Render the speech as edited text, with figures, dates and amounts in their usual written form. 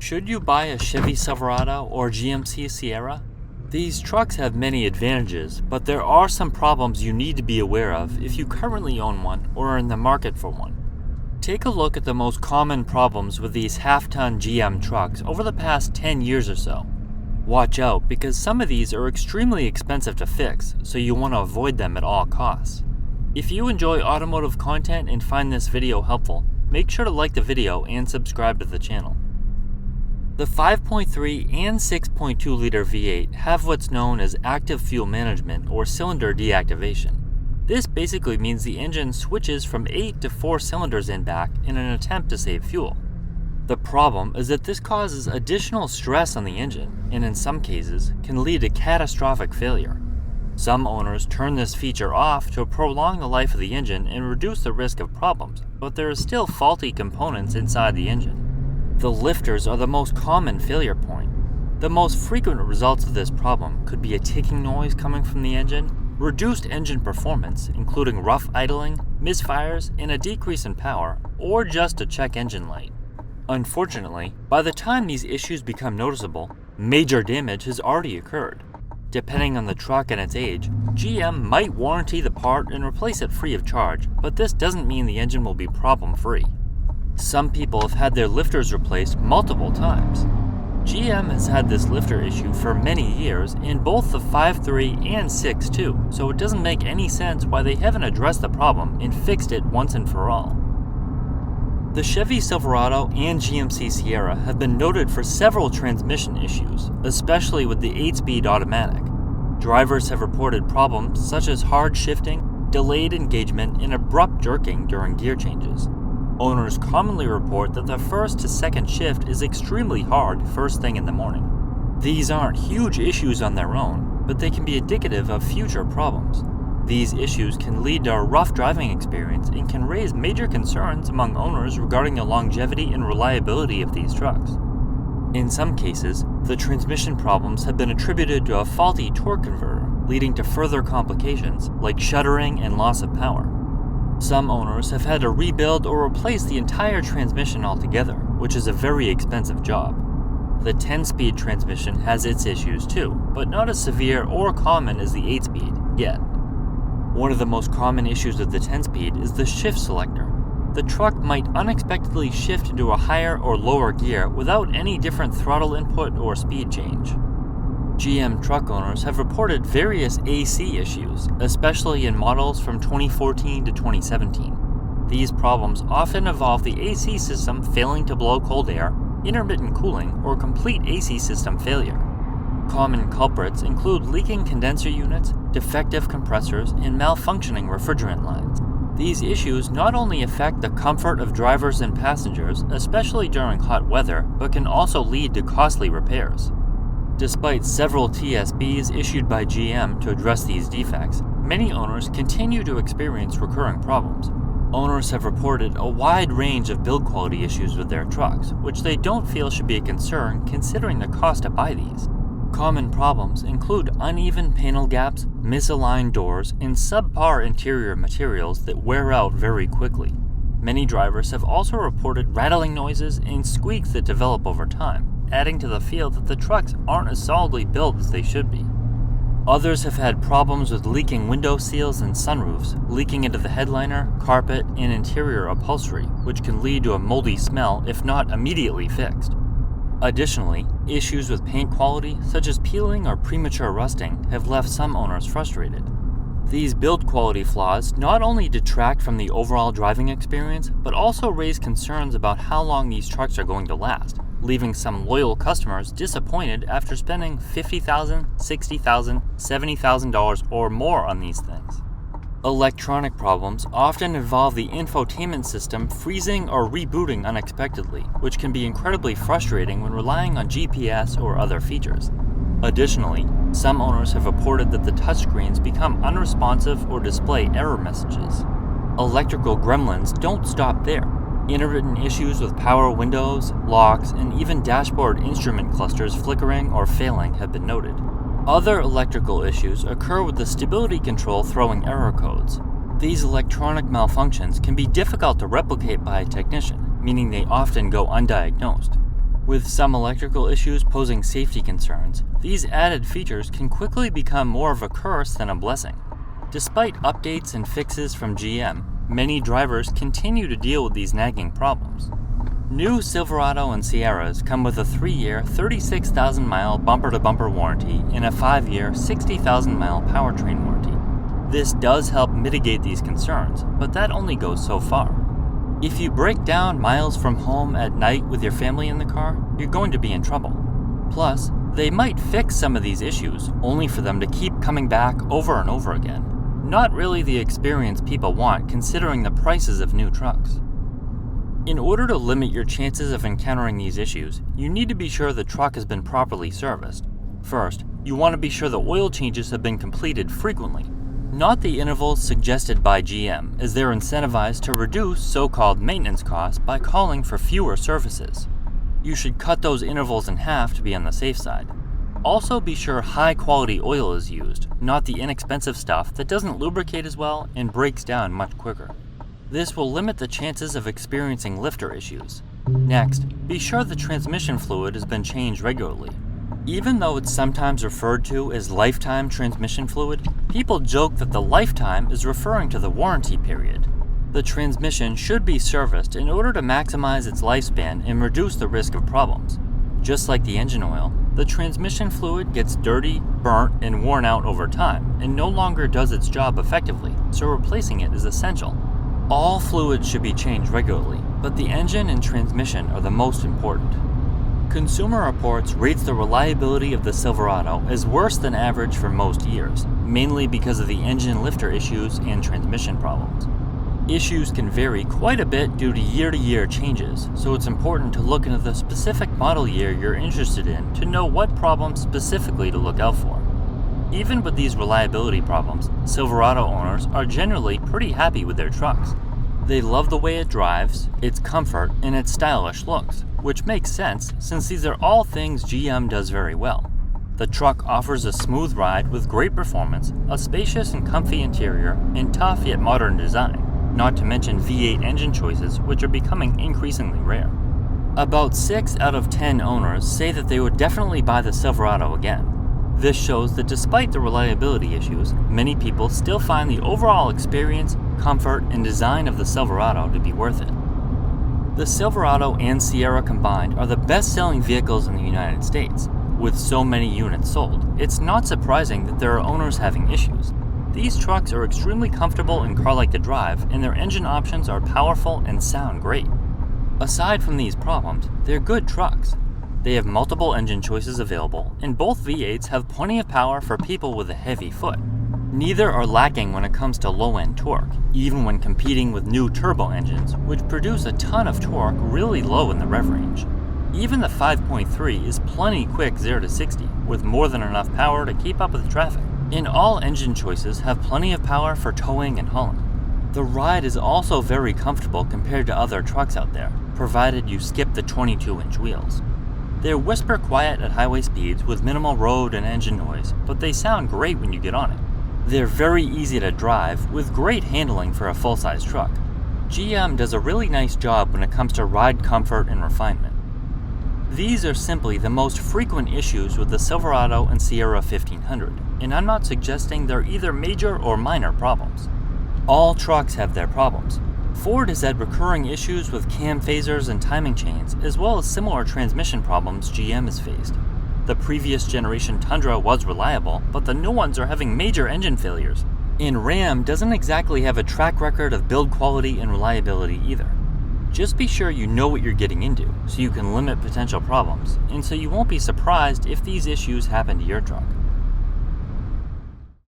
Should you buy a Chevy Silverado or GMC Sierra? These trucks have many advantages, but there are some problems you need to be aware of if you currently own one or are in the market for one. Take a look at the most common problems with these half-ton GM trucks over the past 10 years or so. Watch out, because some of these are extremely expensive to fix, so you want to avoid them at all costs. If you enjoy automotive content and find this video helpful, make sure to like the video and subscribe to the channel. The 5.3 and 6.2 liter V8 have what's known as active fuel management or cylinder deactivation. This basically means the engine switches from 8 to 4 cylinders in back in an attempt to save fuel. The problem is that this causes additional stress on the engine and in some cases can lead to catastrophic failure. Some owners turn this feature off to prolong the life of the engine and reduce the risk of problems, but there are still faulty components inside the engine. The lifters are the most common failure point. The most frequent results of this problem could be a ticking noise coming from the engine, reduced engine performance, including rough idling, misfires, and a decrease in power, or just a check engine light. Unfortunately, by the time these issues become noticeable, major damage has already occurred. Depending on the truck and its age, GM might warranty the part and replace it free of charge, but this doesn't mean the engine will be problem-free. Some people have had their lifters replaced multiple times. GM has had this lifter issue for many years in both the 5.3 and 6.2, so it doesn't make any sense why they haven't addressed the problem and fixed it once and for all. The Chevy Silverado and GMC Sierra have been noted for several transmission issues, especially with the 8-speed automatic. Drivers have reported problems such as hard shifting, delayed engagement, and abrupt jerking during gear changes. Owners commonly report that the first to second shift is extremely hard first thing in the morning. These aren't huge issues on their own, but they can be indicative of future problems. These issues can lead to a rough driving experience and can raise major concerns among owners regarding the longevity and reliability of these trucks. In some cases, the transmission problems have been attributed to a faulty torque converter, leading to further complications like shuddering and loss of power. Some owners have had to rebuild or replace the entire transmission altogether, which is a very expensive job. The 10-speed transmission has its issues too, but not as severe or common as the 8-speed, yet. One of the most common issues with the 10-speed is the shift selector. The truck might unexpectedly shift into a higher or lower gear without any different throttle input or speed change. GM truck owners have reported various AC issues, especially in models from 2014 to 2017. These problems often involve the AC system failing to blow cold air, intermittent cooling, or complete AC system failure. Common culprits include leaking condenser units, defective compressors, and malfunctioning refrigerant lines. These issues not only affect the comfort of drivers and passengers, especially during hot weather, but can also lead to costly repairs. Despite several TSBs issued by GM to address these defects, many owners continue to experience recurring problems. Owners have reported a wide range of build quality issues with their trucks, which they don't feel should be a concern considering the cost to buy these. Common problems include uneven panel gaps, misaligned doors, and subpar interior materials that wear out very quickly. Many drivers have also reported rattling noises and squeaks that develop over time, adding to the feel that the trucks aren't as solidly built as they should be. Others have had problems with leaking window seals and sunroofs, leaking into the headliner, carpet, and interior upholstery, which can lead to a moldy smell if not immediately fixed. Additionally, issues with paint quality, such as peeling or premature rusting, have left some owners frustrated. These build quality flaws not only detract from the overall driving experience, but also raise concerns about how long these trucks are going to last, leaving some loyal customers disappointed after spending $50,000, $60,000, $70,000 or more on these things. Electronic problems often involve the infotainment system freezing or rebooting unexpectedly, which can be incredibly frustrating when relying on GPS or other features. Additionally, some owners have reported that the touchscreens become unresponsive or display error messages. Electrical gremlins don't stop there. Intermittent issues with power windows, locks, and even dashboard instrument clusters flickering or failing have been noted. Other electrical issues occur with the stability control throwing error codes. These electronic malfunctions can be difficult to replicate by a technician, meaning they often go undiagnosed. With some electrical issues posing safety concerns, these added features can quickly become more of a curse than a blessing. Despite updates and fixes from GM, many drivers continue to deal with these nagging problems. New Silverado and Sierras come with a 3-year, 36,000-mile bumper-to-bumper warranty and a 5-year, 60,000-mile powertrain warranty. This does help mitigate these concerns, but that only goes so far. If you break down miles from home at night with your family in the car, you're going to be in trouble. Plus, they might fix some of these issues, only for them to keep coming back over and over again. Not really the experience people want considering the prices of new trucks. In order to limit your chances of encountering these issues, you need to be sure the truck has been properly serviced. First, you want to be sure the oil changes have been completed frequently, not the intervals suggested by GM, as they're incentivized to reduce so-called maintenance costs by calling for fewer services. You should cut those intervals in half to be on the safe side. Also be sure high-quality oil is used, not the inexpensive stuff that doesn't lubricate as well and breaks down much quicker. This will limit the chances of experiencing lifter issues. Next, be sure the transmission fluid has been changed regularly. Even though it's sometimes referred to as lifetime transmission fluid, people joke that the lifetime is referring to the warranty period. The transmission should be serviced in order to maximize its lifespan and reduce the risk of problems. Just like the engine oil, the transmission fluid gets dirty, burnt, and worn out over time and no longer does its job effectively, so replacing it is essential. All fluids should be changed regularly, but the engine and transmission are the most important. Consumer Reports rates the reliability of the Silverado as worse than average for most years, mainly because of the engine lifter issues and transmission problems. Issues can vary quite a bit due to year-to-year changes, so it's important to look into the specific model year you're interested in to know what problems specifically to look out for. Even with these reliability problems, Silverado owners are generally pretty happy with their trucks. They love the way it drives, its comfort, and its stylish looks, which makes sense since these are all things GM does very well. The truck offers a smooth ride with great performance, a spacious and comfy interior, and tough yet modern design, not to mention V8 engine choices, which are becoming increasingly rare. About 6 out of 10 owners say that they would definitely buy the Silverado again. This shows that despite the reliability issues, many people still find the overall experience, comfort, and design of the Silverado to be worth it. The Silverado and Sierra combined are the best-selling vehicles in the United States. With so many units sold, it's not surprising that there are owners having issues. These trucks are extremely comfortable and car-like to drive, and their engine options are powerful and sound great. Aside from these problems, they're good trucks. They have multiple engine choices available, and both V8s have plenty of power for people with a heavy foot. Neither are lacking when it comes to low-end torque, even when competing with new turbo engines, which produce a ton of torque really low in the rev range. Even the 5.3 is plenty quick 0 to 60, with more than enough power to keep up with traffic. And all engine choices have plenty of power for towing and hauling. The ride is also very comfortable compared to other trucks out there, provided you skip the 22-inch wheels. They're whisper quiet at highway speeds with minimal road and engine noise, but they sound great when you get on it. They're very easy to drive, with great handling for a full-size truck. GM does a really nice job when it comes to ride comfort and refinement. These are simply the most frequent issues with the Silverado and Sierra 1500, and I'm not suggesting they're either major or minor problems. All trucks have their problems. Ford has had recurring issues with cam phasers and timing chains, as well as similar transmission problems GM has faced. The previous generation Tundra was reliable, but the new ones are having major engine failures. And Ram doesn't exactly have a track record of build quality and reliability either. Just be sure you know what you're getting into, so you can limit potential problems, and so you won't be surprised if these issues happen to your truck.